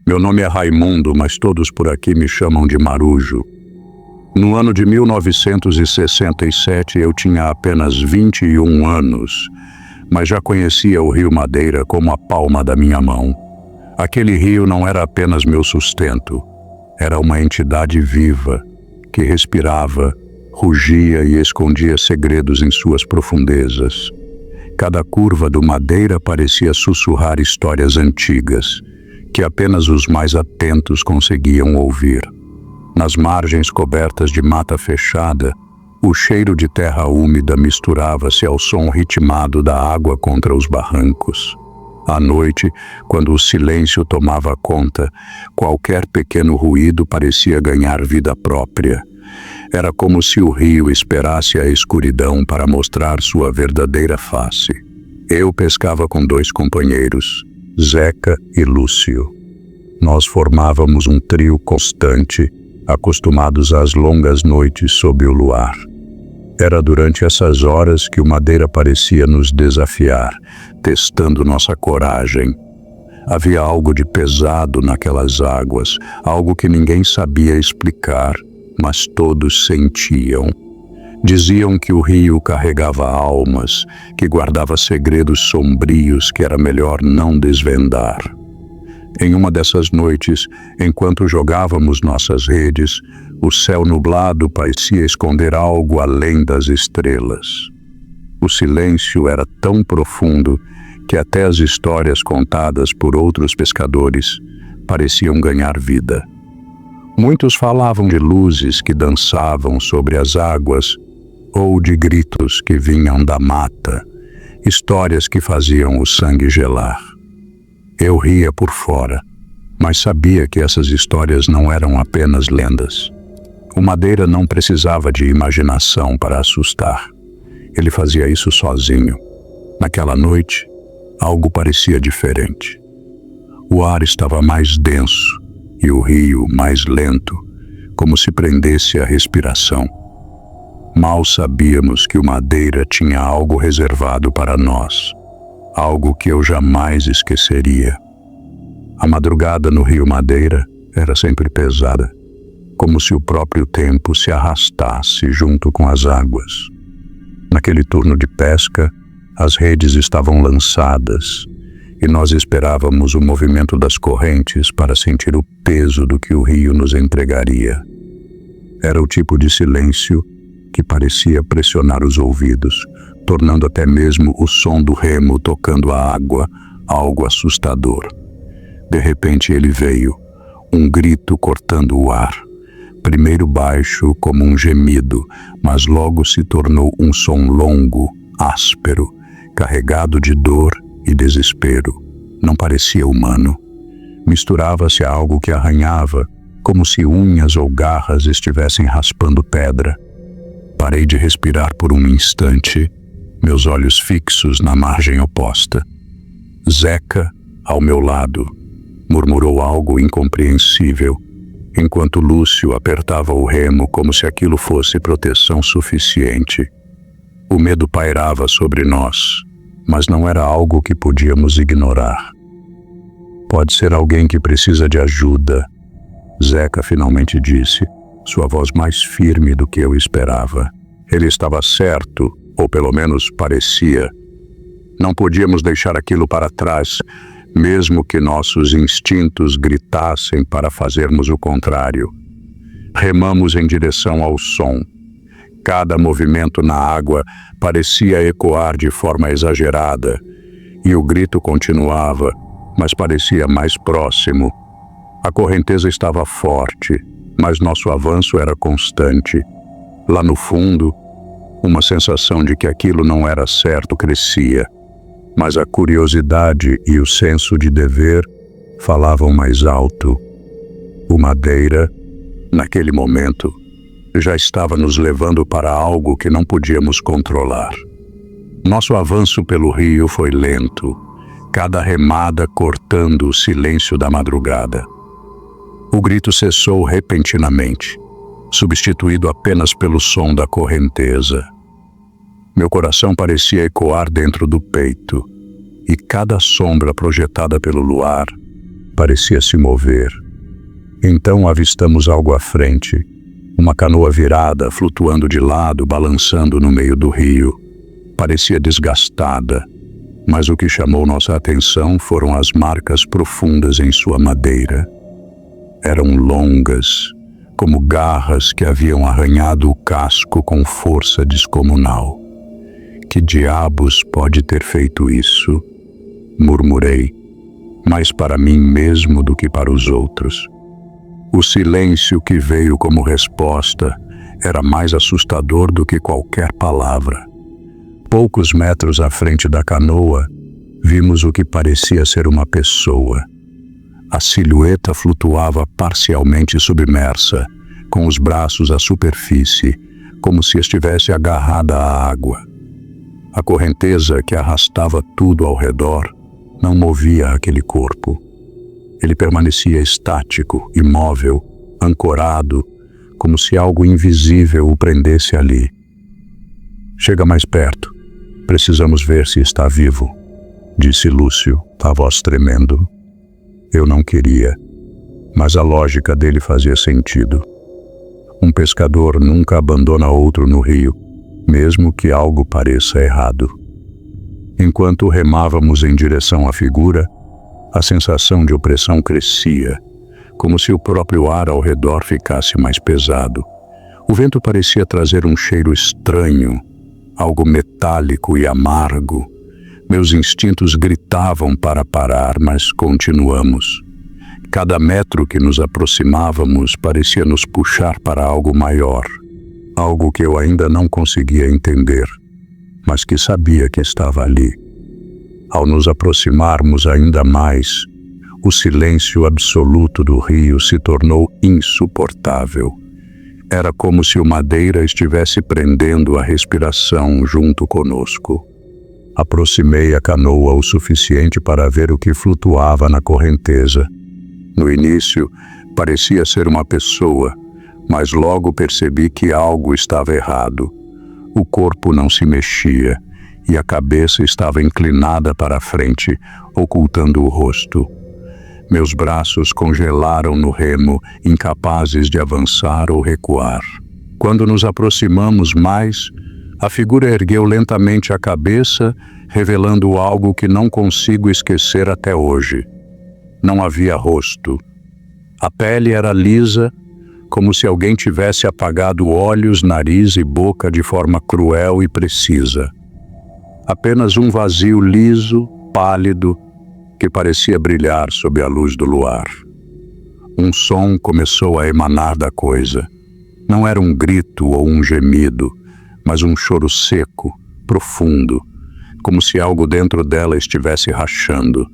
Meu nome é Raimundo, mas todos por aqui me chamam de Marujo. No ano de 1967 eu tinha apenas 21 anos, mas já conhecia o Rio Madeira como a palma da minha mão. Aquele rio não era apenas meu sustento, era uma entidade viva que respirava, rugia e escondia segredos em suas profundezas. Cada curva do Madeira parecia sussurrar histórias antigas, que apenas os mais atentos conseguiam ouvir. Nas margens cobertas de mata fechada, o cheiro de terra úmida misturava-se ao som ritmado da água contra os barrancos. À noite, quando o silêncio tomava conta, qualquer pequeno ruído parecia ganhar vida própria. Era como se o rio esperasse a escuridão para mostrar sua verdadeira face. Eu pescava com 2 companheiros, Zeca e Lúcio. Nós formávamos um trio constante, acostumados às longas noites sob o luar. Era durante essas horas que o Madeira parecia nos desafiar, testando nossa coragem. Havia algo de pesado naquelas águas, algo que ninguém sabia explicar, mas todos sentiam. Diziam que o rio carregava almas, que guardava segredos sombrios que era melhor não desvendar. Em uma dessas noites, enquanto jogávamos nossas redes, o céu nublado parecia esconder algo além das estrelas. O silêncio era tão profundo que até as histórias contadas por outros pescadores pareciam ganhar vida. Muitos falavam de luzes que dançavam sobre as águas ou de gritos que vinham da mata, histórias que faziam o sangue gelar. Eu ria por fora, mas sabia que essas histórias não eram apenas lendas. O Madeira não precisava de imaginação para assustar. Ele fazia isso sozinho. Naquela noite, algo parecia diferente. O ar estava mais denso e o rio mais lento, como se prendesse a respiração. Mal sabíamos que o Madeira tinha algo reservado para nós, algo que eu jamais esqueceria. A madrugada no Rio Madeira era sempre pesada, como se o próprio tempo se arrastasse junto com as águas. Naquele turno de pesca, as redes estavam lançadas e nós esperávamos o movimento das correntes para sentir o peso do que o rio nos entregaria. Era o tipo de silêncio que parecia pressionar os ouvidos, tornando até mesmo o som do remo tocando a água algo assustador. De repente ele veio, um grito cortando o ar. Primeiro baixo como um gemido, mas logo se tornou um som longo, áspero, carregado de dor e desespero. Não parecia humano. Misturava-se a algo que arranhava, como se unhas ou garras estivessem raspando pedra. Parei de respirar por um instante, meus olhos fixos na margem oposta. Zeca, ao meu lado, murmurou algo incompreensível, enquanto Lúcio apertava o remo como se aquilo fosse proteção suficiente. O medo pairava sobre nós, mas não era algo que podíamos ignorar. Pode ser alguém que precisa de ajuda, Zeca finalmente disse, sua voz mais firme do que eu esperava. Ele estava certo, ou pelo menos parecia. Não podíamos deixar aquilo para trás, mesmo que nossos instintos gritassem para fazermos o contrário. Remamos em direção ao som. Cada movimento na água parecia ecoar de forma exagerada, e o grito continuava, mas parecia mais próximo. A correnteza estava forte, mas nosso avanço era constante. Lá no fundo, uma sensação de que aquilo não era certo crescia, mas a curiosidade e o senso de dever falavam mais alto. O Madeira, naquele momento, já estava nos levando para algo que não podíamos controlar. Nosso avanço pelo rio foi lento, cada remada cortando o silêncio da madrugada. O grito cessou repentinamente, substituído apenas pelo som da correnteza. Meu coração parecia ecoar dentro do peito, e cada sombra projetada pelo luar parecia se mover. Então avistamos algo à frente, uma canoa virada, flutuando de lado, balançando no meio do rio. Parecia desgastada, mas o que chamou nossa atenção foram as marcas profundas em sua madeira. Eram longas, como garras que haviam arranhado o casco com força descomunal. Que diabos pode ter feito isso? Murmurei, mais para mim mesmo do que para os outros. O silêncio que veio como resposta era mais assustador do que qualquer palavra. Poucos metros à frente da canoa, vimos o que parecia ser uma pessoa. A silhueta flutuava parcialmente submersa, com os braços à superfície, como se estivesse agarrada à água. A correnteza que arrastava tudo ao redor não movia aquele corpo. Ele permanecia estático, imóvel, ancorado, como se algo invisível o prendesse ali. Chega mais perto. Precisamos ver se está vivo, disse Lúcio, a voz tremendo. Eu não queria, mas a lógica dele fazia sentido. Um pescador nunca abandona outro no rio, mesmo que algo pareça errado. Enquanto remávamos em direção à figura, a sensação de opressão crescia, como se o próprio ar ao redor ficasse mais pesado. O vento parecia trazer um cheiro estranho, algo metálico e amargo. Meus instintos gritavam para parar, mas continuamos. Cada metro que nos aproximávamos parecia nos puxar para algo maior, algo que eu ainda não conseguia entender, mas que sabia que estava ali. Ao nos aproximarmos ainda mais, o silêncio absoluto do rio se tornou insuportável. Era como se o madeira estivesse prendendo a respiração junto conosco. Aproximei a canoa o suficiente para ver o que flutuava na correnteza. No início, parecia ser uma pessoa, mas logo percebi que algo estava errado. O corpo não se mexia e a cabeça estava inclinada para a frente, ocultando o rosto. Meus braços congelaram no remo, incapazes de avançar ou recuar. Quando nos aproximamos mais, a figura ergueu lentamente a cabeça, revelando algo que não consigo esquecer até hoje. Não havia rosto. A pele era lisa, como se alguém tivesse apagado olhos, nariz e boca de forma cruel e precisa. Apenas um vazio liso, pálido, que parecia brilhar sob a luz do luar. Um som começou a emanar da coisa. Não era um grito ou um gemido, mas um choro seco, profundo, como se algo dentro dela estivesse rachando.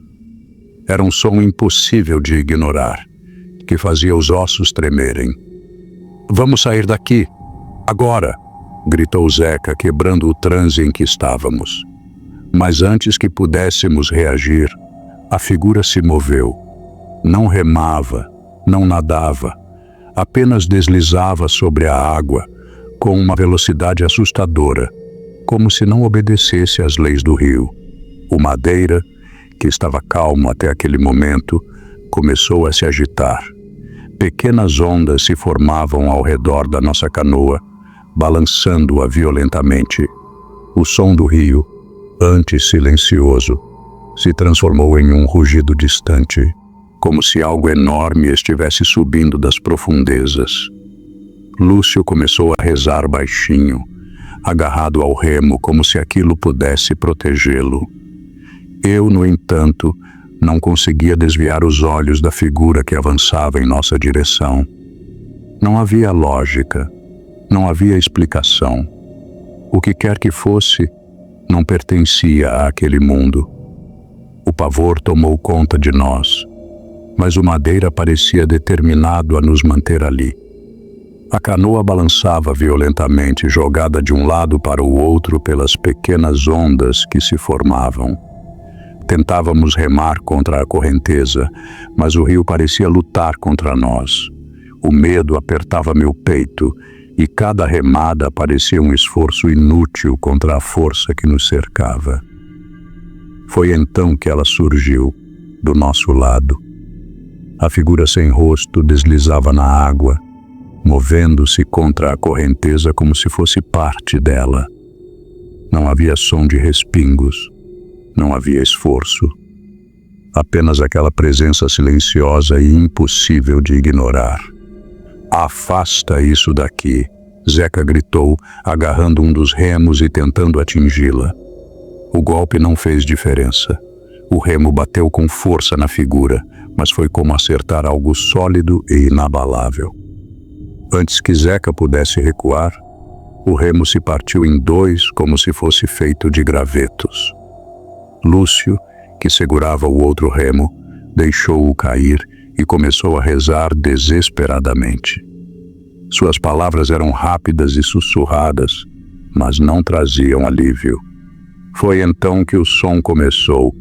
Era um som impossível de ignorar, que fazia os ossos tremerem. "Vamos sair daqui, agora!" gritou Zeca, quebrando o transe em que estávamos. Mas antes que pudéssemos reagir, a figura se moveu. Não remava, não nadava, apenas deslizava sobre a água, com uma velocidade assustadora, como se não obedecesse às leis do rio. O Madeira, que estava calmo até aquele momento, começou a se agitar. Pequenas ondas se formavam ao redor da nossa canoa, balançando-a violentamente. O som do rio, antes silencioso, se transformou em um rugido distante, como se algo enorme estivesse subindo das profundezas. Lúcio começou a rezar baixinho, agarrado ao remo como se aquilo pudesse protegê-lo. Eu, no entanto, não conseguia desviar os olhos da figura que avançava em nossa direção. Não havia lógica, não havia explicação. O que quer que fosse, não pertencia àquele mundo. O pavor tomou conta de nós, mas o Madeira parecia determinado a nos manter ali. A canoa balançava violentamente, jogada de um lado para o outro pelas pequenas ondas que se formavam. Tentávamos remar contra a correnteza, mas o rio parecia lutar contra nós. O medo apertava meu peito e cada remada parecia um esforço inútil contra a força que nos cercava. Foi então que ela surgiu, do nosso lado. A figura sem rosto deslizava na água, movendo-se contra a correnteza como se fosse parte dela. Não havia som de respingos, não havia esforço. Apenas aquela presença silenciosa e impossível de ignorar. "Afasta isso daqui", Zeca gritou, agarrando um dos remos e tentando atingi-la. O golpe não fez diferença. O remo bateu com força na figura, mas foi como acertar algo sólido e inabalável. Antes que Zeca pudesse recuar, o remo se partiu em dois como se fosse feito de gravetos. Lúcio, que segurava o outro remo, deixou-o cair e começou a rezar desesperadamente. Suas palavras eram rápidas e sussurradas, mas não traziam alívio. Foi então que o som começou,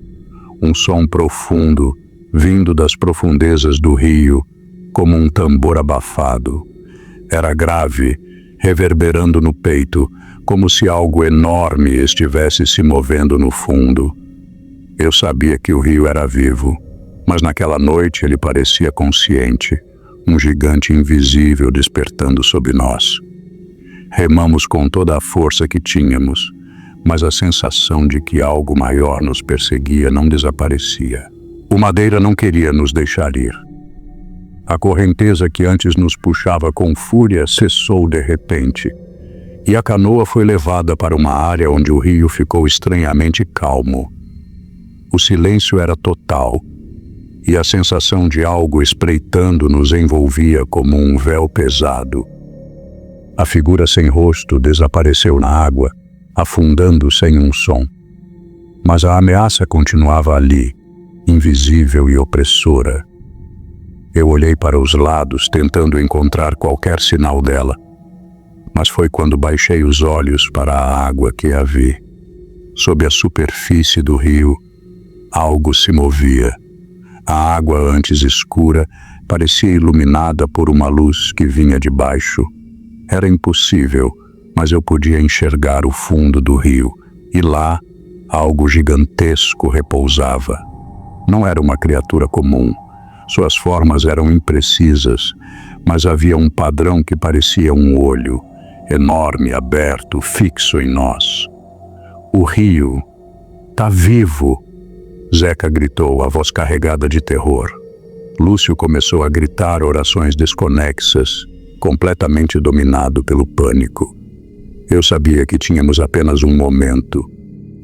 um som profundo, vindo das profundezas do rio, como um tambor abafado. Era grave, reverberando no peito, como se algo enorme estivesse se movendo no fundo. Eu sabia que o rio era vivo, mas naquela noite ele parecia consciente, um gigante invisível despertando sob nós. Remamos com toda a força que tínhamos, mas a sensação de que algo maior nos perseguia não desaparecia. O Madeira não queria nos deixar ir. A correnteza que antes nos puxava com fúria cessou de repente, e a canoa foi levada para uma área onde o rio ficou estranhamente calmo. O silêncio era total, e a sensação de algo espreitando nos envolvia como um véu pesado. A figura sem rosto desapareceu na água, afundando sem um som. Mas a ameaça continuava ali, invisível e opressora. Eu olhei para os lados, tentando encontrar qualquer sinal dela, mas foi quando baixei os olhos para a água que a vi. Sob a superfície do rio, algo se movia. A água, antes escura, parecia iluminada por uma luz que vinha de baixo. Era impossível, mas eu podia enxergar o fundo do rio, e lá, algo gigantesco repousava. Não era uma criatura comum. Suas formas eram imprecisas, mas havia um padrão que parecia um olho, enorme, aberto, fixo em nós. "O rio tá vivo!" Zeca gritou, a voz carregada de terror. Lúcio começou a gritar orações desconexas, completamente dominado pelo pânico. Eu sabia que tínhamos apenas um momento.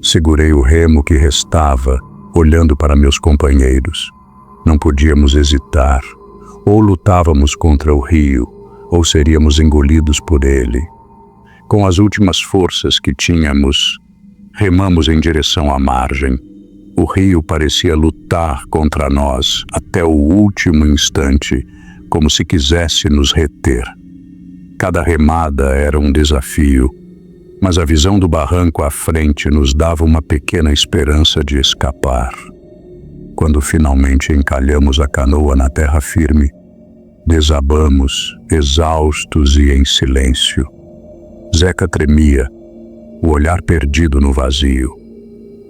Segurei o remo que restava, olhando para meus companheiros. Não podíamos hesitar. Ou lutávamos contra o rio, ou seríamos engolidos por ele. Com as últimas forças que tínhamos, remamos em direção à margem. O rio parecia lutar contra nós até o último instante, como se quisesse nos reter. Cada remada era um desafio, mas a visão do barranco à frente nos dava uma pequena esperança de escapar. Quando finalmente encalhamos a canoa na terra firme, desabamos, exaustos e em silêncio. Zeca tremia, o olhar perdido no vazio.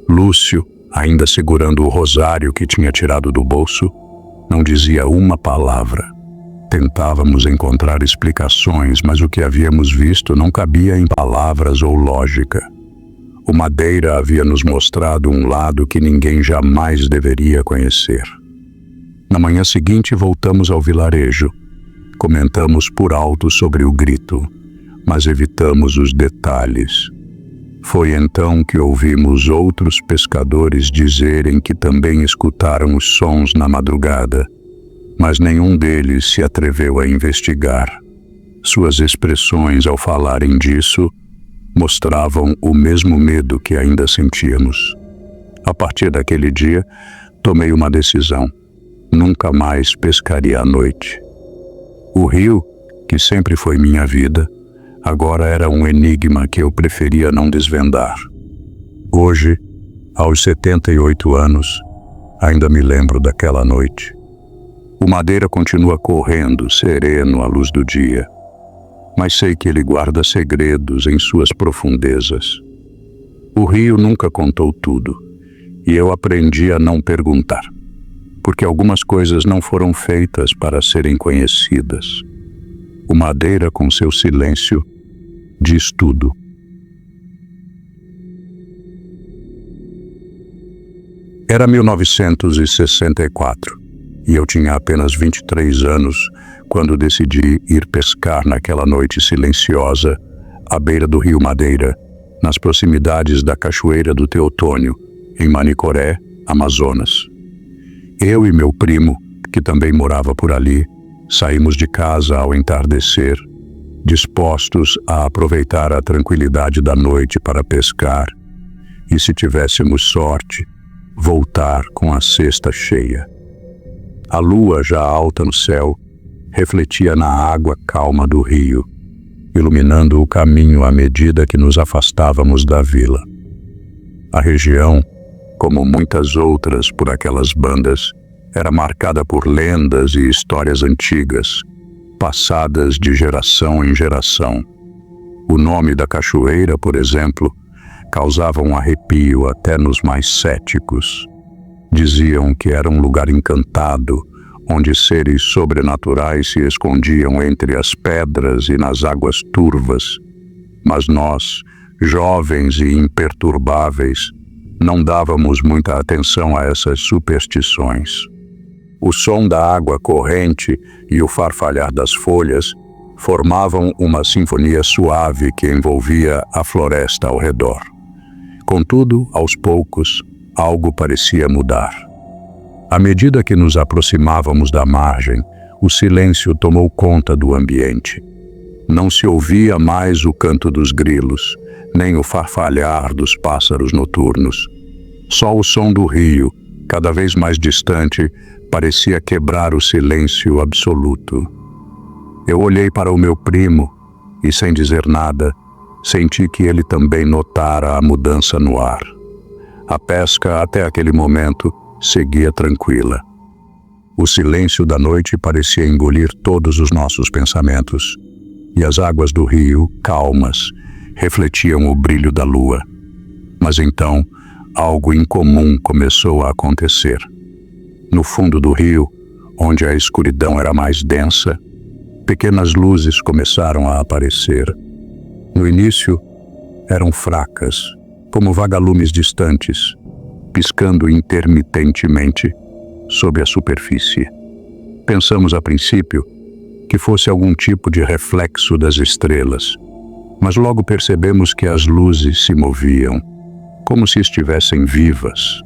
Lúcio, ainda segurando o rosário que tinha tirado do bolso, não dizia uma palavra. Tentávamos encontrar explicações, mas o que havíamos visto não cabia em palavras ou lógica. O Madeira havia nos mostrado um lado que ninguém jamais deveria conhecer. Na manhã seguinte voltamos ao vilarejo. Comentamos por alto sobre o grito, mas evitamos os detalhes. Foi então que ouvimos outros pescadores dizerem que também escutaram os sons na madrugada, mas nenhum deles se atreveu a investigar. Suas expressões ao falarem disso mostravam o mesmo medo que ainda sentíamos. A partir daquele dia, tomei uma decisão. Nunca mais pescaria à noite. O rio, que sempre foi minha vida, agora era um enigma que eu preferia não desvendar. Hoje, aos 78 anos, ainda me lembro daquela noite. O Madeira continua correndo, sereno à luz do dia, mas sei que ele guarda segredos em suas profundezas. O rio nunca contou tudo, e eu aprendi a não perguntar. porque algumas coisas não foram feitas para serem conhecidas. O Madeira, com seu silêncio, diz tudo. Era 1964 e eu tinha apenas 23 anos quando decidi ir pescar naquela noite silenciosa à beira do rio Madeira, nas proximidades da Cachoeira do Teotônio, em Manicoré, Amazonas. Eu e meu primo, que também morava por ali, saímos de casa ao entardecer, dispostos a aproveitar a tranquilidade da noite para pescar e, se tivéssemos sorte, voltar com a cesta cheia. A lua, já alta no céu, refletia na água calma do rio, iluminando o caminho à medida que nos afastávamos da vila. A região, como muitas outras por aquelas bandas, era marcada por lendas e histórias antigas, passadas de geração em geração. O nome da cachoeira, por exemplo, causava um arrepio até nos mais céticos. Diziam que era um lugar encantado, onde seres sobrenaturais se escondiam entre as pedras e nas águas turvas. Mas nós, jovens e imperturbáveis, não dávamos muita atenção a essas superstições. O som da água corrente e o farfalhar das folhas formavam uma sinfonia suave que envolvia a floresta ao redor. Contudo, aos poucos, algo parecia mudar. À medida que nos aproximávamos da margem, o silêncio tomou conta do ambiente. Não se ouvia mais o canto dos grilos, nem o farfalhar dos pássaros noturnos. Só o som do rio, cada vez mais distante, parecia quebrar o silêncio absoluto. Eu olhei para o meu primo e, sem dizer nada, senti que ele também notara a mudança no ar. A pesca, até aquele momento, seguia tranquila. O silêncio da noite parecia engolir todos os nossos pensamentos, e as águas do rio, calmas, refletiam o brilho da lua. Mas então, algo incomum começou a acontecer. No fundo do rio, onde a escuridão era mais densa, pequenas luzes começaram a aparecer. No início, eram fracas, como vagalumes distantes, piscando intermitentemente sob a superfície. Pensamos a princípio que fosse algum tipo de reflexo das estrelas, mas logo percebemos que as luzes se moviam, como se estivessem vivas.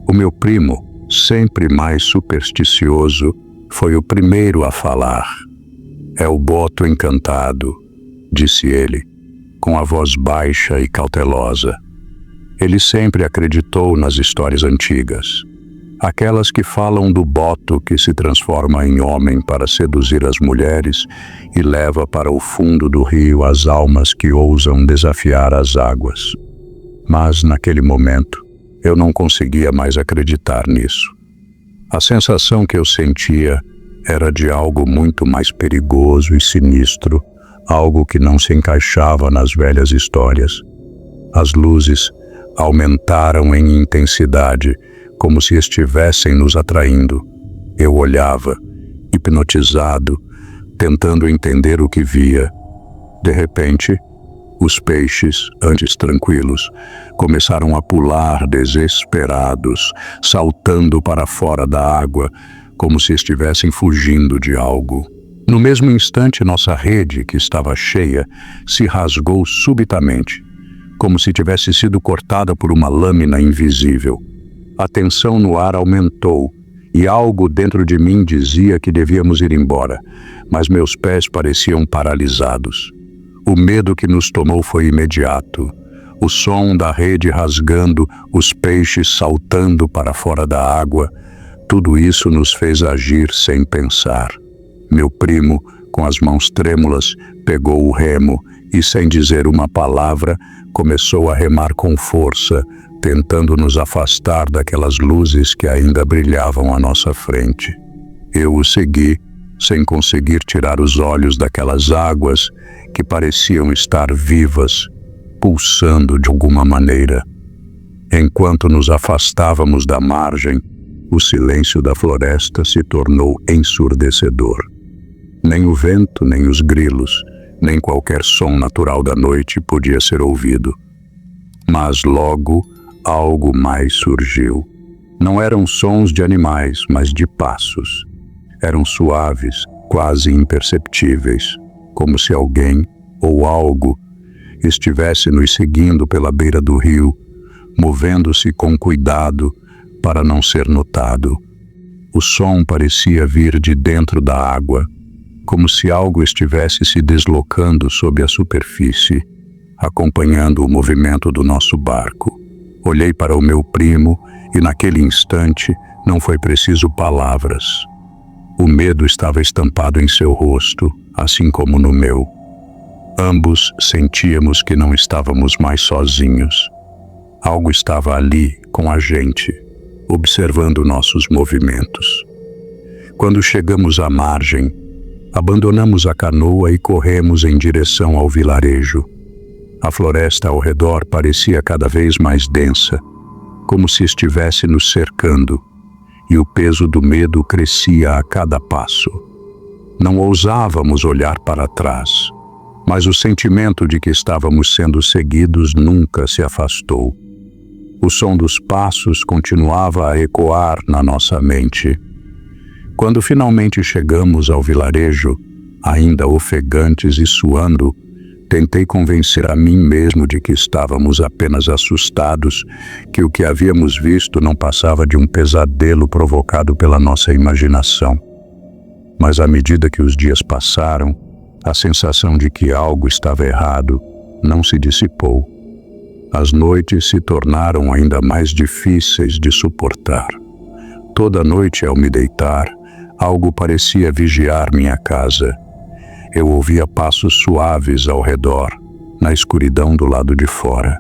O meu primo, sempre mais supersticioso, foi o primeiro a falar. "É o boto encantado", disse ele, com a voz baixa e cautelosa. Ele sempre acreditou nas histórias antigas, aquelas que falam do boto que se transforma em homem para seduzir as mulheres e leva para o fundo do rio as almas que ousam desafiar as águas. Mas, naquele momento, eu não conseguia mais acreditar nisso. A sensação que eu sentia era de algo muito mais perigoso e sinistro, algo que não se encaixava nas velhas histórias. As luzes aumentaram em intensidade, como se estivessem nos atraindo. Eu olhava, hipnotizado, tentando entender o que via. De repente, os peixes, antes tranquilos, começaram a pular desesperados, saltando para fora da água, como se estivessem fugindo de algo. No mesmo instante, nossa rede, que estava cheia, se rasgou subitamente, como se tivesse sido cortada por uma lâmina invisível. A tensão no ar aumentou, e algo dentro de mim dizia que devíamos ir embora, mas meus pés pareciam paralisados. O medo que nos tomou foi imediato. O som da rede rasgando, os peixes saltando para fora da água, tudo isso nos fez agir sem pensar. Meu primo, com as mãos trêmulas, pegou o remo e, sem dizer uma palavra, começou a remar com força, tentando nos afastar daquelas luzes que ainda brilhavam à nossa frente. Eu o segui, sem conseguir tirar os olhos daquelas águas que pareciam estar vivas, pulsando de alguma maneira. Enquanto nos afastávamos da margem, O silêncio da floresta se tornou ensurdecedor. Nem o vento, nem os grilos, nem qualquer som natural da noite podia ser ouvido. Mas logo algo mais surgiu. Não eram sons de animais, mas de passos. Eram suaves, quase imperceptíveis, como se alguém ou algo estivesse nos seguindo pela beira do rio, movendo-se com cuidado para não ser notado. O som parecia vir de dentro da água, como se algo estivesse se deslocando sob a superfície, acompanhando o movimento do nosso barco. Olhei para o meu primo e naquele instante não foi preciso palavras. O medo estava estampado em seu rosto, assim como no meu. Ambos sentíamos que não estávamos mais sozinhos. Algo estava ali com a gente, observando nossos movimentos. Quando chegamos à margem, abandonamos a canoa e corremos em direção ao vilarejo. A floresta ao redor parecia cada vez mais densa, como se estivesse nos cercando, e o peso do medo crescia a cada passo. Não ousávamos olhar para trás, mas o sentimento de que estávamos sendo seguidos nunca se afastou. O som dos passos continuava a ecoar na nossa mente. Quando finalmente chegamos ao vilarejo, ainda ofegantes e suando, tentei convencer a mim mesmo de que estávamos apenas assustados, que o que havíamos visto não passava de um pesadelo provocado pela nossa imaginação. Mas à medida que os dias passaram, a sensação de que algo estava errado não se dissipou. As noites se tornaram ainda mais difíceis de suportar. Toda noite, ao me deitar, algo parecia vigiar minha casa. Eu ouvia passos suaves ao redor, na escuridão do lado de fora.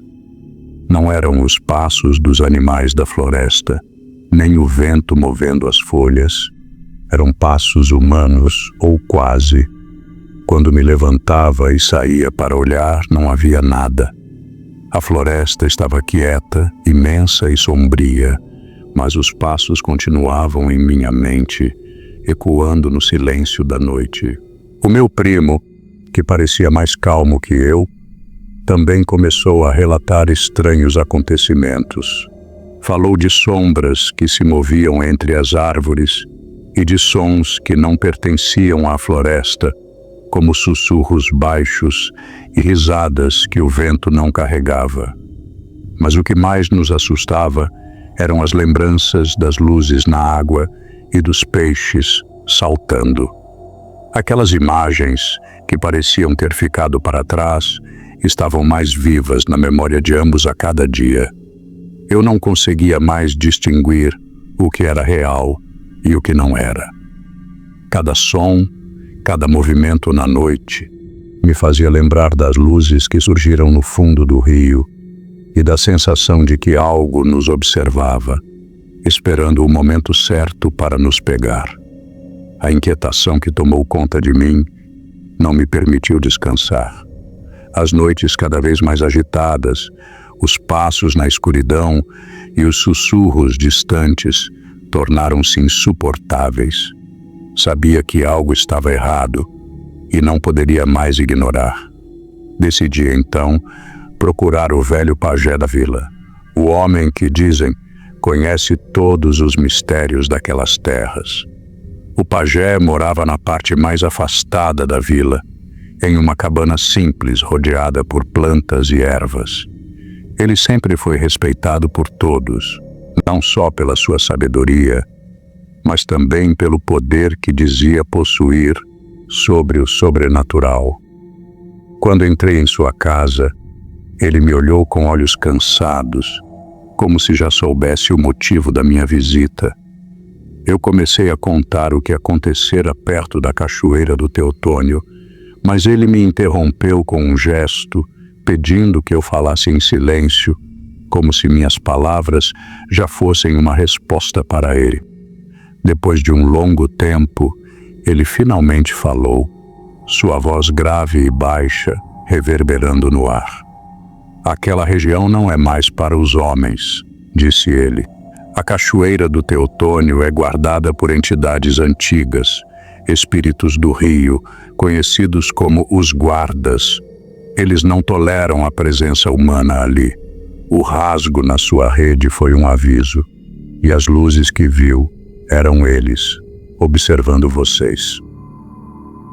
Não eram os passos dos animais da floresta, nem o vento movendo as folhas. Eram passos humanos, ou quase. Quando me levantava e saía para olhar, não havia nada. A floresta estava quieta, imensa e sombria, mas os passos continuavam em minha mente, ecoando no silêncio da noite. O meu primo, que parecia mais calmo que eu, também começou a relatar estranhos acontecimentos. Falou de sombras que se moviam entre as árvores e de sons que não pertenciam à floresta, como sussurros baixos e risadas que o vento não carregava. Mas o que mais nos assustava eram as lembranças das luzes na água e dos peixes saltando. Aquelas imagens, que pareciam ter ficado para trás, estavam mais vivas na memória de ambos a cada dia. Eu não conseguia mais distinguir o que era real e o que não era. Cada som, cada movimento na noite, me fazia lembrar das luzes que surgiram no fundo do rio e da sensação de que algo nos observava, esperando o momento certo para nos pegar. A inquietação que tomou conta de mim não me permitiu descansar. As noites cada vez mais agitadas, os passos na escuridão e os sussurros distantes tornaram-se insuportáveis. Sabia que algo estava errado e não poderia mais ignorar. Decidi, então, procurar o velho pajé da vila, o homem que, dizem, conhece todos os mistérios daquelas terras. O pajé morava na parte mais afastada da vila, em uma cabana simples rodeada por plantas e ervas. Ele sempre foi respeitado por todos, não só pela sua sabedoria, mas também pelo poder que dizia possuir sobre o sobrenatural. Quando entrei em sua casa, ele me olhou com olhos cansados, como se já soubesse o motivo da minha visita. Eu comecei a contar o que acontecera perto da cachoeira do Teotônio, mas ele me interrompeu com um gesto, pedindo que eu falasse em silêncio, como se minhas palavras já fossem uma resposta para ele. Depois de um longo tempo, ele finalmente falou, sua voz grave e baixa, reverberando no ar. Aquela região não é mais para os homens, disse ele. A cachoeira do Teotônio é guardada por entidades antigas, espíritos do rio, conhecidos como os guardas. Eles não toleram a presença humana ali. O rasgo na sua rede foi um aviso, e as luzes que viu eram eles, observando vocês.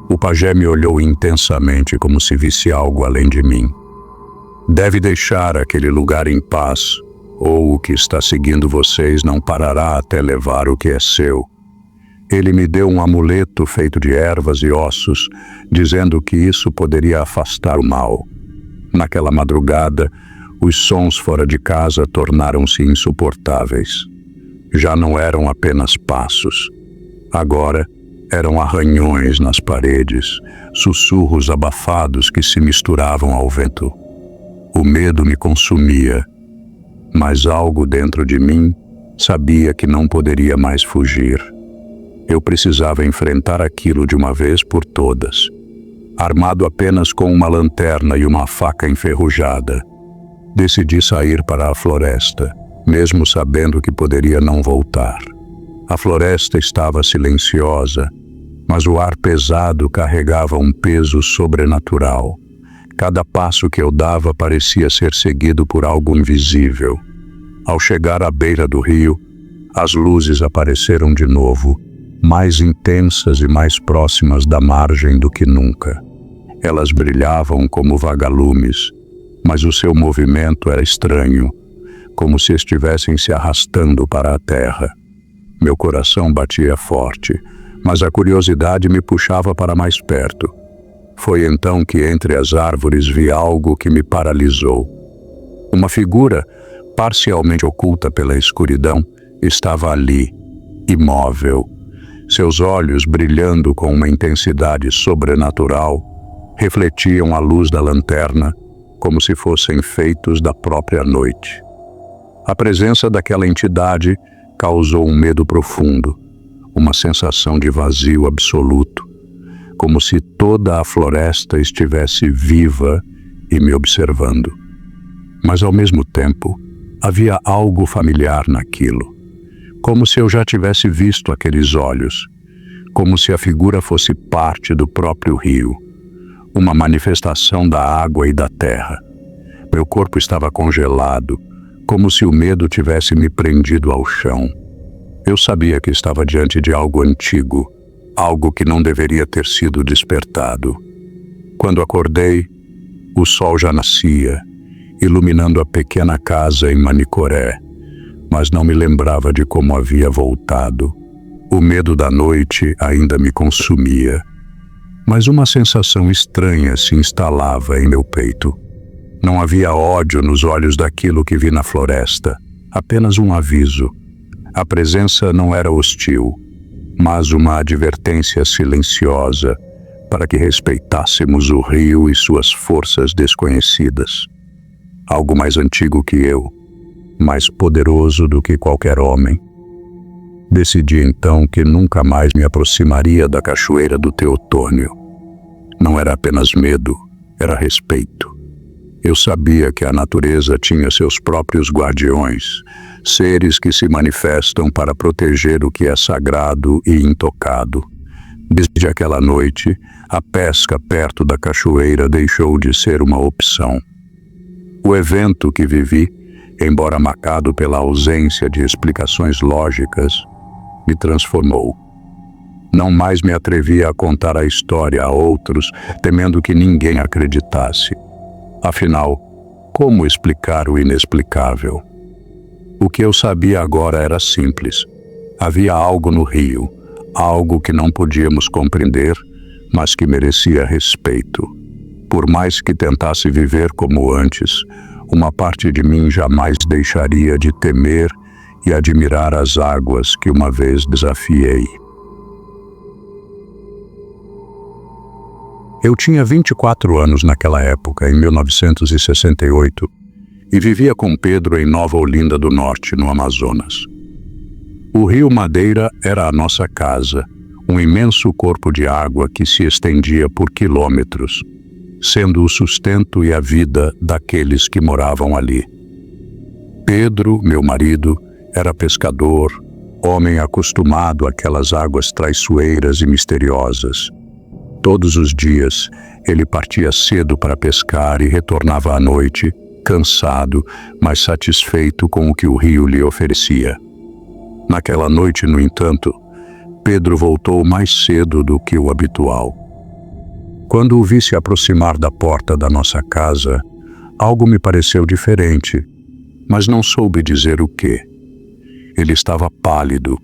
O pajé me olhou intensamente como se visse algo além de mim. Deve deixar aquele lugar em paz, ou o que está seguindo vocês não parará até levar o que é seu. Ele me deu um amuleto feito de ervas e ossos, dizendo que isso poderia afastar o mal. Naquela madrugada, os sons fora de casa tornaram-se insuportáveis. Já não eram apenas passos. Agora, eram arranhões nas paredes, sussurros abafados que se misturavam ao vento. O medo me consumia, mas algo dentro de mim sabia que não poderia mais fugir. Eu precisava enfrentar aquilo de uma vez por todas. Armado apenas com uma lanterna e uma faca enferrujada, decidi sair para a floresta, mesmo sabendo que poderia não voltar. A floresta estava silenciosa, mas o ar pesado carregava um peso sobrenatural. Cada passo que eu dava parecia ser seguido por algo invisível. Ao chegar à beira do rio, as luzes apareceram de novo, mais intensas e mais próximas da margem do que nunca. Elas brilhavam como vagalumes, mas o seu movimento era estranho, como se estivessem se arrastando para a terra. Meu coração batia forte, mas a curiosidade me puxava para mais perto. Foi então que entre as árvores vi algo que me paralisou. Uma figura, parcialmente oculta pela escuridão, estava ali, imóvel. Seus olhos, brilhando com uma intensidade sobrenatural, refletiam a luz da lanterna, como se fossem feitos da própria noite. A presença daquela entidade causou um medo profundo, uma sensação de vazio absoluto, como se toda a floresta estivesse viva e me observando. Mas ao mesmo tempo, havia algo familiar naquilo, como se eu já tivesse visto aqueles olhos, como se a figura fosse parte do próprio rio, uma manifestação da água e da terra. Meu corpo estava congelado, como se o medo tivesse me prendido ao chão. Eu sabia que estava diante de algo antigo, algo que não deveria ter sido despertado. Quando acordei, o sol já nascia, iluminando a pequena casa em Manicoré, mas não me lembrava de como havia voltado. O medo da noite ainda me consumia, mas uma sensação estranha se instalava em meu peito. Não havia ódio nos olhos daquilo que vi na floresta, apenas um aviso. A presença não era hostil, mas uma advertência silenciosa para que respeitássemos o rio e suas forças desconhecidas. Algo mais antigo que eu, mais poderoso do que qualquer homem. Decidi então que nunca mais me aproximaria da cachoeira do Teotônio. Não era apenas medo, era respeito. Eu sabia que a natureza tinha seus próprios guardiões, seres que se manifestam para proteger o que é sagrado e intocado. Desde aquela noite, a pesca perto da cachoeira deixou de ser uma opção. O evento que vivi, embora marcado pela ausência de explicações lógicas, me transformou. Não mais me atrevia a contar a história a outros, temendo que ninguém acreditasse. Afinal, como explicar o inexplicável? O que eu sabia agora era simples. Havia algo no rio, algo que não podíamos compreender, mas que merecia respeito. Por mais que tentasse viver como antes, uma parte de mim jamais deixaria de temer e admirar as águas que uma vez desafiei. Eu tinha 24 anos naquela época, em 1968, e vivia com Pedro em Nova Olinda do Norte, no Amazonas. O rio Madeira era a nossa casa, um imenso corpo de água que se estendia por quilômetros, sendo o sustento e a vida daqueles que moravam ali. Pedro, meu marido, Era pescador, homem acostumado àquelas águas traiçoeiras e misteriosas. Todos os dias, ele partia cedo para pescar e retornava à noite, cansado, mas satisfeito com o que o rio lhe oferecia. Naquela noite, no entanto, Pedro voltou mais cedo do que o habitual. Quando o vi se aproximar da porta da nossa casa, algo me pareceu diferente, mas não soube dizer o quê. Ele estava pálido,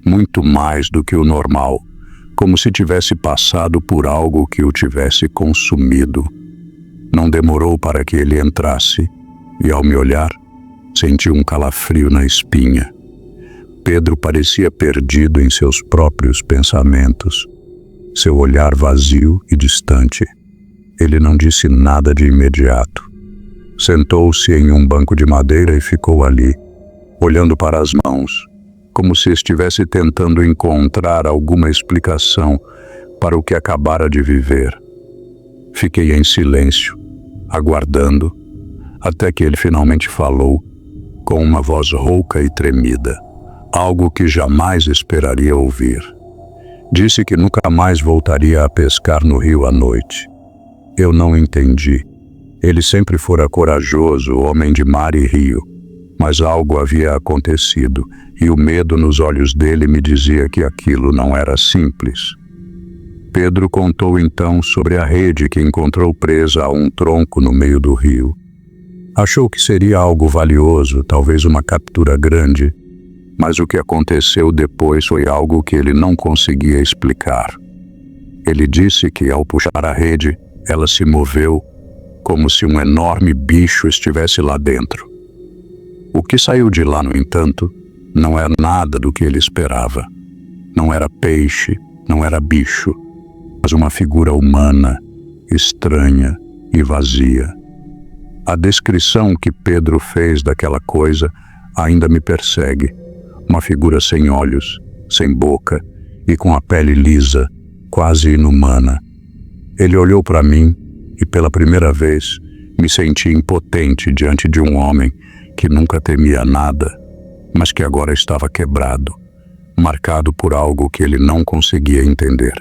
muito mais do que o normal, como se tivesse passado por algo que o tivesse consumido. Não demorou para que ele entrasse, e ao me olhar, senti um calafrio na espinha. Pedro parecia perdido em seus próprios pensamentos, seu olhar vazio e distante. Ele não disse nada de imediato. Sentou-se em um banco de madeira e ficou ali, olhando para as mãos, como se estivesse tentando encontrar alguma explicação para o que acabara de viver. Fiquei em silêncio, aguardando, até que ele finalmente falou, com uma voz rouca e tremida, algo que jamais esperaria ouvir. Disse que nunca mais voltaria a pescar no rio à noite. Eu não entendi. Ele sempre fora corajoso, homem de mar e rio, mas algo havia acontecido, e o medo nos olhos dele me dizia que aquilo não era simples. Pedro contou então sobre a rede que encontrou presa a um tronco no meio do rio. Achou que seria algo valioso, talvez uma captura grande, mas o que aconteceu depois foi algo que ele não conseguia explicar. Ele disse que, ao puxar a rede, ela se moveu como se um enorme bicho estivesse lá dentro. O que saiu de lá, no entanto, não era nada do que ele esperava. Não era peixe, não era bicho, mas uma figura humana, estranha e vazia. A descrição que Pedro fez daquela coisa ainda me persegue. Uma figura sem olhos, sem boca e com a pele lisa, quase inumana. Ele olhou para mim e, pela primeira vez, me senti impotente diante de um homem que nunca temia nada, mas que agora estava quebrado, marcado por algo que ele não conseguia entender.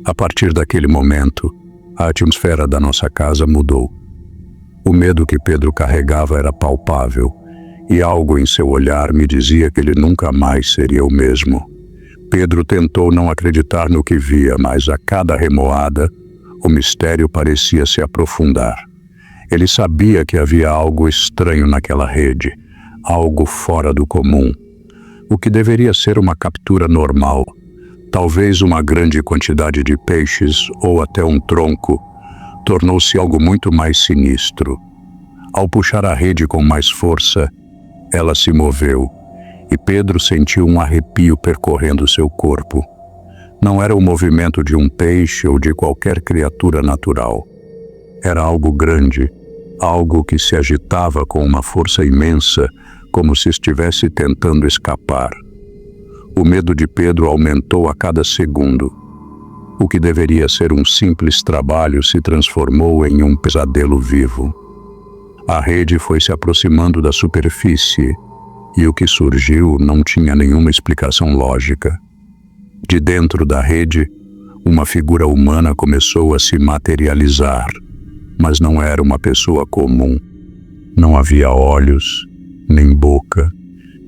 A partir daquele momento, a atmosfera da nossa casa mudou. O medo que Pedro carregava era palpável, e algo em seu olhar me dizia que ele nunca mais seria o mesmo. Pedro tentou não acreditar no que via, mas a cada remoada, o mistério parecia se aprofundar. Ele sabia que havia algo estranho naquela rede, algo fora do comum. O que deveria ser uma captura normal, talvez uma grande quantidade de peixes ou até um tronco, tornou-se algo muito mais sinistro. Ao puxar a rede com mais força, ela se moveu, e Pedro sentiu um arrepio percorrendo seu corpo. Não era o movimento de um peixe ou de qualquer criatura natural. Era algo grande, algo que se agitava com uma força imensa, como se estivesse tentando escapar. O medo de Pedro aumentou a cada segundo. O que deveria ser um simples trabalho se transformou em um pesadelo vivo. A rede foi se aproximando da superfície, e o que surgiu não tinha nenhuma explicação lógica. De dentro da rede, uma figura humana começou a se materializar, mas não era uma pessoa comum. Não havia olhos, nem boca,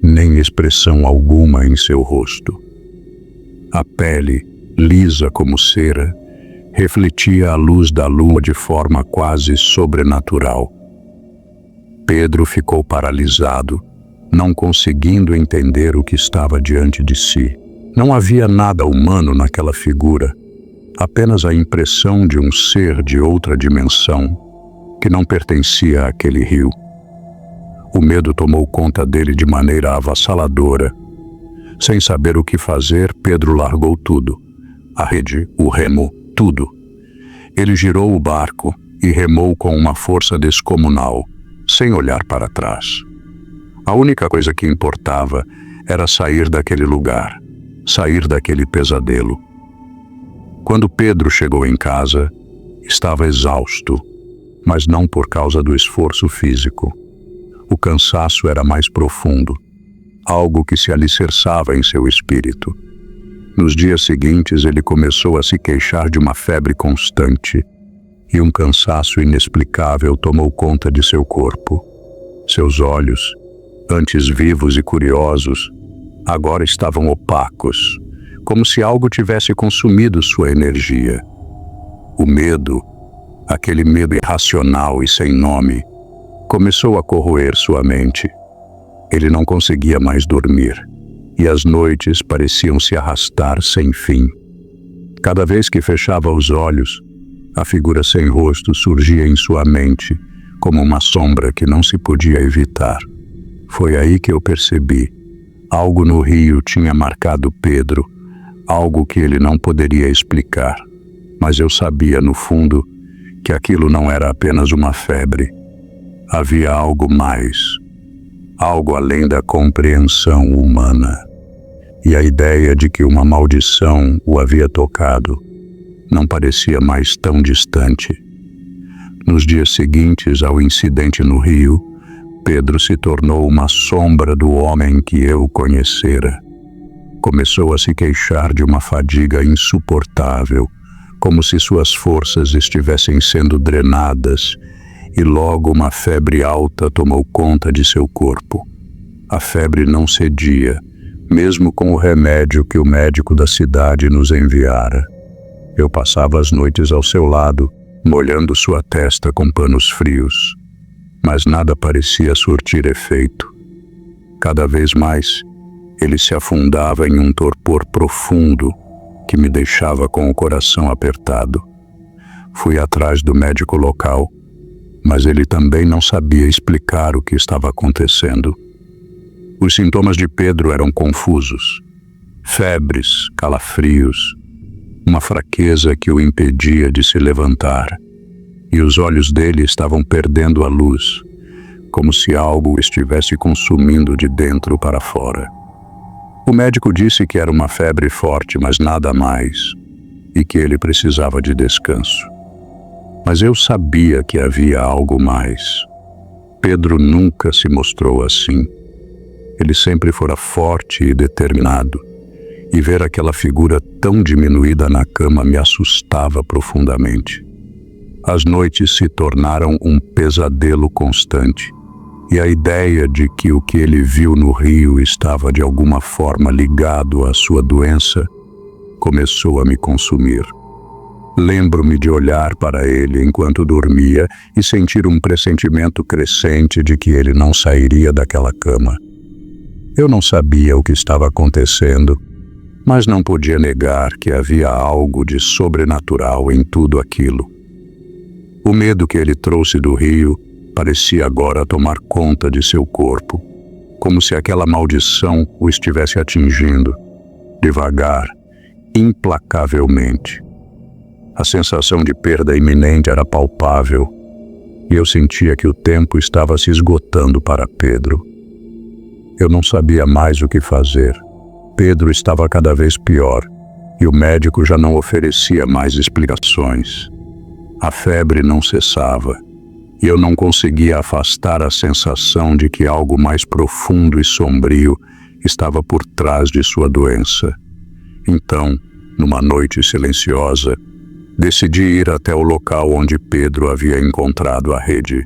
nem expressão alguma em seu rosto. A pele, lisa como cera, refletia a luz da lua de forma quase sobrenatural. Pedro ficou paralisado, não conseguindo entender o que estava diante de si. Não havia nada humano naquela figura, apenas a impressão de um ser de outra dimensão, que não pertencia àquele rio. O medo tomou conta dele de maneira avassaladora. Sem saber o que fazer, Pedro largou tudo. A rede, o remo, tudo. Ele girou o barco e remou com uma força descomunal, sem olhar para trás. A única coisa que importava era sair daquele lugar, sair daquele pesadelo. Quando Pedro chegou em casa, estava exausto, mas não por causa do esforço físico. O cansaço era mais profundo. algo que se alicerçava em seu espírito. Nos dias seguintes, ele começou a se queixar de uma febre constante e um cansaço inexplicável tomou conta de seu corpo. Seus olhos, antes vivos e curiosos, agora estavam opacos, como se algo tivesse consumido sua energia. O medo, aquele medo irracional e sem nome, começou a corroer sua mente. Ele não conseguia mais dormir, e as noites pareciam se arrastar sem fim. Cada vez que fechava os olhos, a figura sem rosto surgia em sua mente, como uma sombra que não se podia evitar. Foi aí que eu percebi. Algo no rio tinha marcado Pedro, algo que ele não poderia explicar. Mas eu sabia, no fundo, que aquilo não era apenas uma febre. Havia algo mais, algo além da compreensão humana. E a ideia de que uma maldição o havia tocado não parecia mais tão distante. Nos dias seguintes ao incidente no rio, Pedro se tornou uma sombra do homem que eu conhecera. Começou a se queixar de uma fadiga insuportável, como se suas forças estivessem sendo drenadas, e logo uma febre alta tomou conta de seu corpo. A febre não cedia, mesmo com o remédio que o médico da cidade nos enviara. Eu passava as noites ao seu lado, molhando sua testa com panos frios, mas nada parecia surtir efeito. Cada vez mais, ele se afundava em um torpor profundo que me deixava com o coração apertado. Fui atrás do médico local, mas ele também não sabia explicar o que estava acontecendo. Os sintomas de Pedro eram confusos. Febres, calafrios, uma fraqueza que o impedia de se levantar, e os olhos dele estavam perdendo a luz, como se algo o estivesse consumindo de dentro para fora. O médico disse que era uma febre forte, mas nada mais, e que ele precisava de descanso. Mas eu sabia que havia algo mais. Pedro nunca se mostrou assim. Ele sempre fora forte e determinado, e ver aquela figura tão diminuída na cama me assustava profundamente. As noites se tornaram um pesadelo constante, e a ideia de que o que ele viu no rio estava de alguma forma ligado à sua doença começou a me consumir. Lembro-me de olhar para ele enquanto dormia e sentir um pressentimento crescente de que ele não sairia daquela cama. Eu não sabia o que estava acontecendo, mas não podia negar que havia algo de sobrenatural em tudo aquilo. O medo que ele trouxe do rio parecia agora tomar conta de seu corpo, como se aquela maldição o estivesse atingindo, devagar, implacavelmente. A sensação de perda iminente era palpável, e eu sentia que o tempo estava se esgotando para Pedro. Eu não sabia mais o que fazer. Pedro estava cada vez pior, e o médico já não oferecia mais explicações. A febre não cessava, e eu não conseguia afastar a sensação de que algo mais profundo e sombrio estava por trás de sua doença. Então, numa noite silenciosa, decidi ir até o local onde Pedro havia encontrado a rede,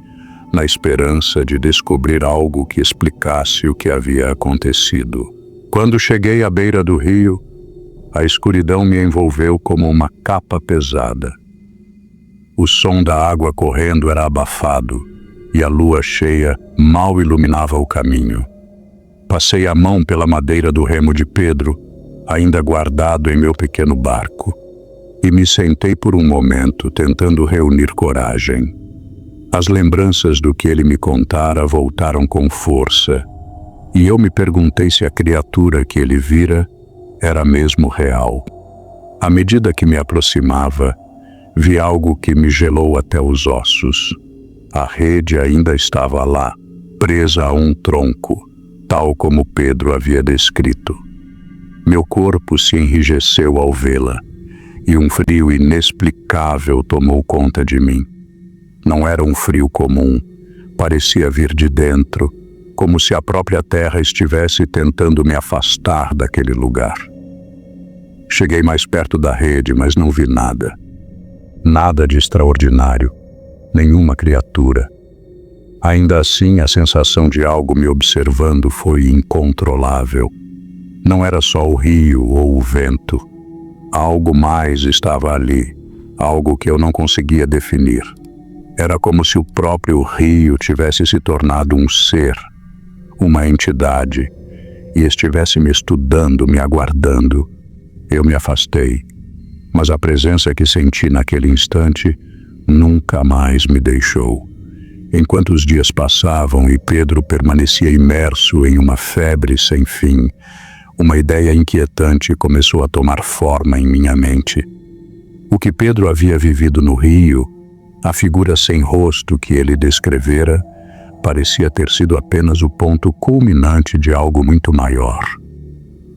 na esperança de descobrir algo que explicasse o que havia acontecido. Quando cheguei à beira do rio, a escuridão me envolveu como uma capa pesada. O som da água correndo era abafado e a lua cheia mal iluminava o caminho. Passei a mão pela madeira do remo de Pedro, ainda guardado em meu pequeno barco, e me sentei por um momento tentando reunir coragem. As lembranças do que ele me contara voltaram com força, e eu me perguntei se a criatura que ele vira era mesmo real. À medida que me aproximava, vi algo que me gelou até os ossos. A rede ainda estava lá, presa a um tronco, tal como Pedro havia descrito. Meu corpo se enrijeceu ao vê-la, e um frio inexplicável tomou conta de mim. Não era um frio comum, parecia vir de dentro, como se a própria terra estivesse tentando me afastar daquele lugar. Cheguei mais perto da rede, mas não vi nada. Nada de extraordinário, nenhuma criatura. Ainda assim, a sensação de algo me observando foi incontrolável. Não era só o rio ou o vento. Algo mais estava ali, algo que eu não conseguia definir. Era como se o próprio rio tivesse se tornado um ser, uma entidade, e estivesse me estudando, me aguardando. Eu me afastei, mas a presença que senti naquele instante nunca mais me deixou. Enquanto os dias passavam e Pedro permanecia imerso em uma febre sem fim, uma ideia inquietante começou a tomar forma em minha mente. O que Pedro havia vivido no rio, a figura sem rosto que ele descrevera, parecia ter sido apenas o ponto culminante de algo muito maior.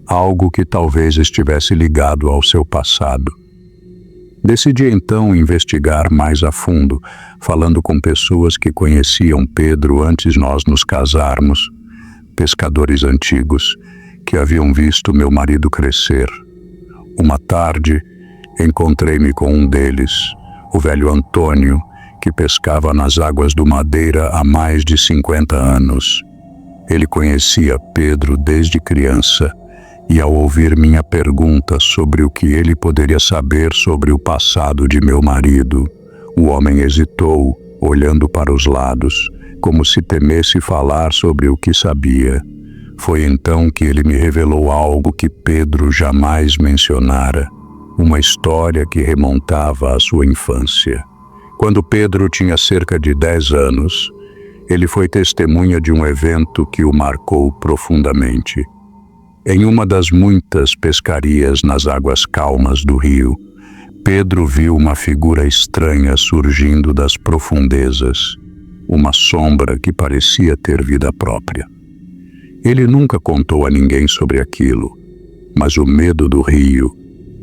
Algo que talvez estivesse ligado ao seu passado. Decidi então investigar mais a fundo, falando com pessoas que conheciam Pedro antes nós nos casarmos, pescadores antigos que haviam visto meu marido crescer. Uma tarde, encontrei-me com um deles, o velho Antônio, que pescava nas águas do Madeira há mais de 50 anos. Ele conhecia Pedro desde criança, e ao ouvir minha pergunta sobre o que ele poderia saber sobre o passado de meu marido, o homem hesitou, olhando para os lados, como se temesse falar sobre o que sabia. Foi então que ele me revelou algo que Pedro jamais mencionara, uma história que remontava à sua infância. Quando Pedro tinha cerca de 10 anos, ele foi testemunha de um evento que o marcou profundamente. Em uma das muitas pescarias nas águas calmas do rio, Pedro viu uma figura estranha surgindo das profundezas, uma sombra que parecia ter vida própria. Ele nunca contou a ninguém sobre aquilo, mas o medo do rio,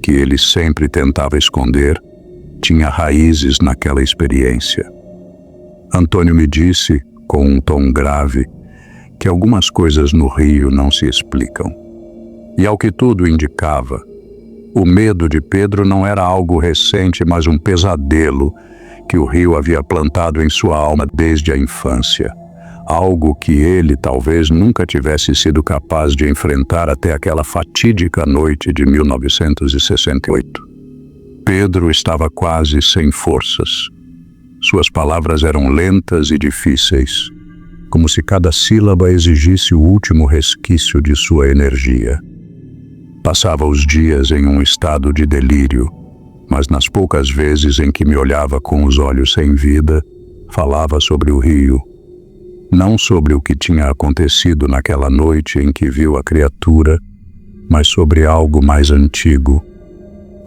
que ele sempre tentava esconder, tinha raízes naquela experiência. Antônio me disse, com um tom grave, que algumas coisas no rio não se explicam. E ao que tudo indicava, o medo de Pedro não era algo recente, mas um pesadelo que o rio havia plantado em sua alma desde a infância. Algo que ele talvez nunca tivesse sido capaz de enfrentar até aquela fatídica noite de 1968. Pedro estava quase sem forças. Suas palavras eram lentas e difíceis, como se cada sílaba exigisse o último resquício de sua energia. Passava os dias em um estado de delírio, mas nas poucas vezes em que me olhava com os olhos sem vida, falava sobre o rio. Não sobre o que tinha acontecido naquela noite em que viu a criatura, mas sobre algo mais antigo,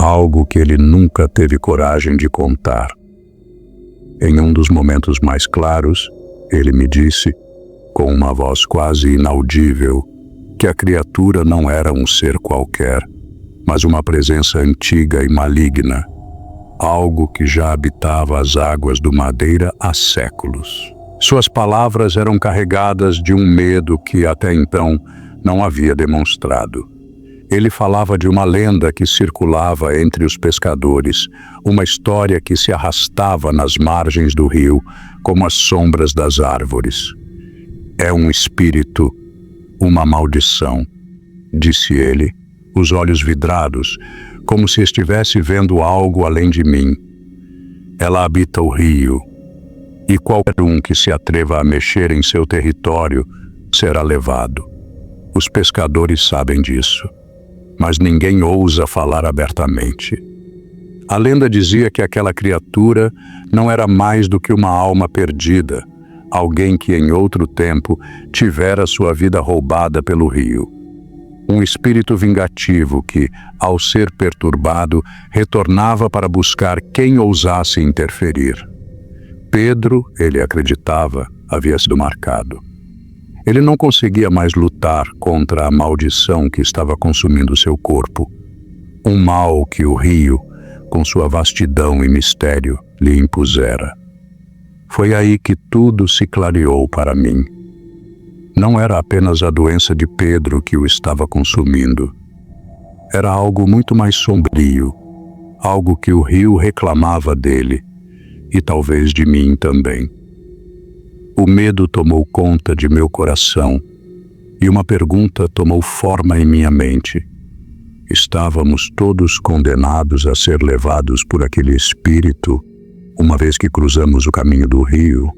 algo que ele nunca teve coragem de contar. Em um dos momentos mais claros, ele me disse, com uma voz quase inaudível, que a criatura não era um ser qualquer, mas uma presença antiga e maligna, algo que já habitava as águas do Madeira há séculos. Suas palavras eram carregadas de um medo que até então não havia demonstrado. Ele falava de uma lenda que circulava entre os pescadores, uma história que se arrastava nas margens do rio como as sombras das árvores. É um espírito, uma maldição, disse ele, os olhos vidrados, como se estivesse vendo algo além de mim. Ela habita o rio, e qualquer um que se atreva a mexer em seu território será levado. Os pescadores sabem disso, mas ninguém ousa falar abertamente. A lenda dizia que aquela criatura não era mais do que uma alma perdida, alguém que em outro tempo tivera sua vida roubada pelo rio. Um espírito vingativo que, ao ser perturbado, retornava para buscar quem ousasse interferir. Pedro, ele acreditava, havia sido marcado. Ele não conseguia mais lutar contra a maldição que estava consumindo seu corpo. Um mal que o rio, com sua vastidão e mistério, lhe impusera. Foi aí que tudo se clareou para mim. Não era apenas a doença de Pedro que o estava consumindo. Era algo muito mais sombrio, algo que o rio reclamava dele, e talvez de mim também. O medo tomou conta de meu coração, e uma pergunta tomou forma em minha mente. Estávamos todos condenados a ser levados por aquele espírito, uma vez que cruzamos o caminho do rio?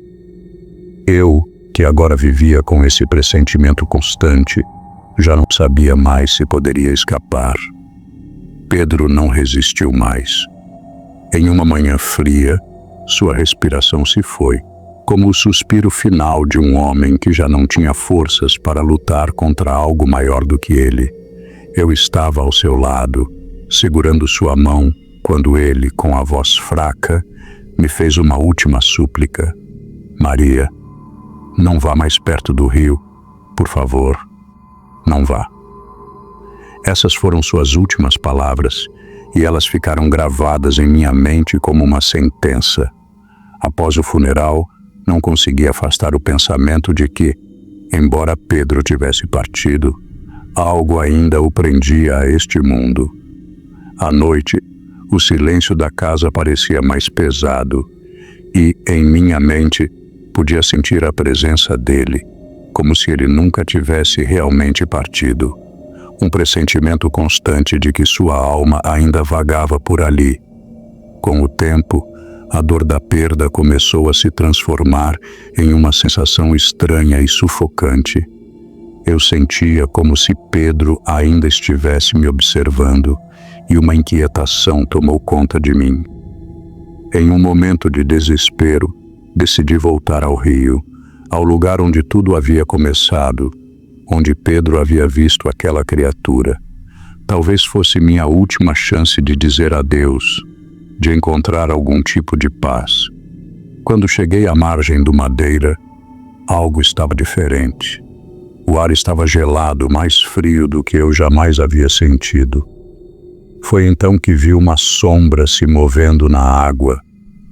Eu, que agora vivia com esse pressentimento constante, já não sabia mais se poderia escapar. Pedro não resistiu mais. Em uma manhã fria, sua respiração se foi, como o suspiro final de um homem que já não tinha forças para lutar contra algo maior do que ele. Eu estava ao seu lado, segurando sua mão, quando ele, com a voz fraca, me fez uma última súplica. Maria, não vá mais perto do rio, por favor, não vá. Essas foram suas últimas palavras, e elas ficaram gravadas em minha mente como uma sentença. Após o funeral, não consegui afastar o pensamento de que, embora Pedro tivesse partido, algo ainda o prendia a este mundo. À noite, o silêncio da casa parecia mais pesado, e, em minha mente, podia sentir a presença dele, como se ele nunca tivesse realmente partido. Um pressentimento constante de que sua alma ainda vagava por ali. Com o tempo, a dor da perda começou a se transformar em uma sensação estranha e sufocante. Eu sentia como se Pedro ainda estivesse me observando, e uma inquietação tomou conta de mim. Em um momento de desespero, decidi voltar ao rio, ao lugar onde tudo havia começado, onde Pedro havia visto aquela criatura. Talvez fosse minha última chance de dizer adeus, de encontrar algum tipo de paz. Quando cheguei à margem do Madeira, algo estava diferente. O ar estava gelado, mais frio do que eu jamais havia sentido. Foi então que vi uma sombra se movendo na água,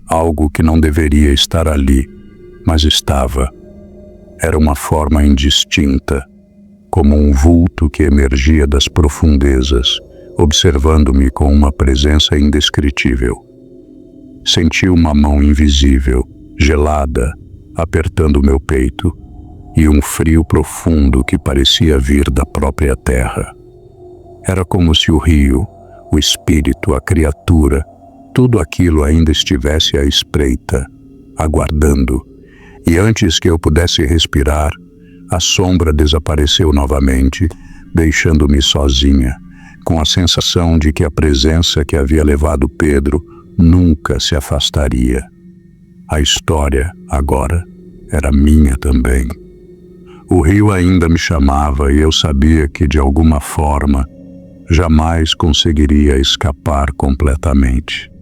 algo que não deveria estar ali, mas estava. Era uma forma indistinta, como um vulto que emergia das profundezas, observando-me com uma presença indescritível. Senti uma mão invisível, gelada, apertando meu peito, e um frio profundo que parecia vir da própria terra. Era como se o rio, o espírito, a criatura, tudo aquilo ainda estivesse à espreita, aguardando, e antes que eu pudesse respirar, a sombra desapareceu novamente, deixando-me sozinha, com a sensação de que a presença que havia levado Pedro nunca se afastaria. A história, agora, era minha também. O rio ainda me chamava e eu sabia que, de alguma forma, jamais conseguiria escapar completamente.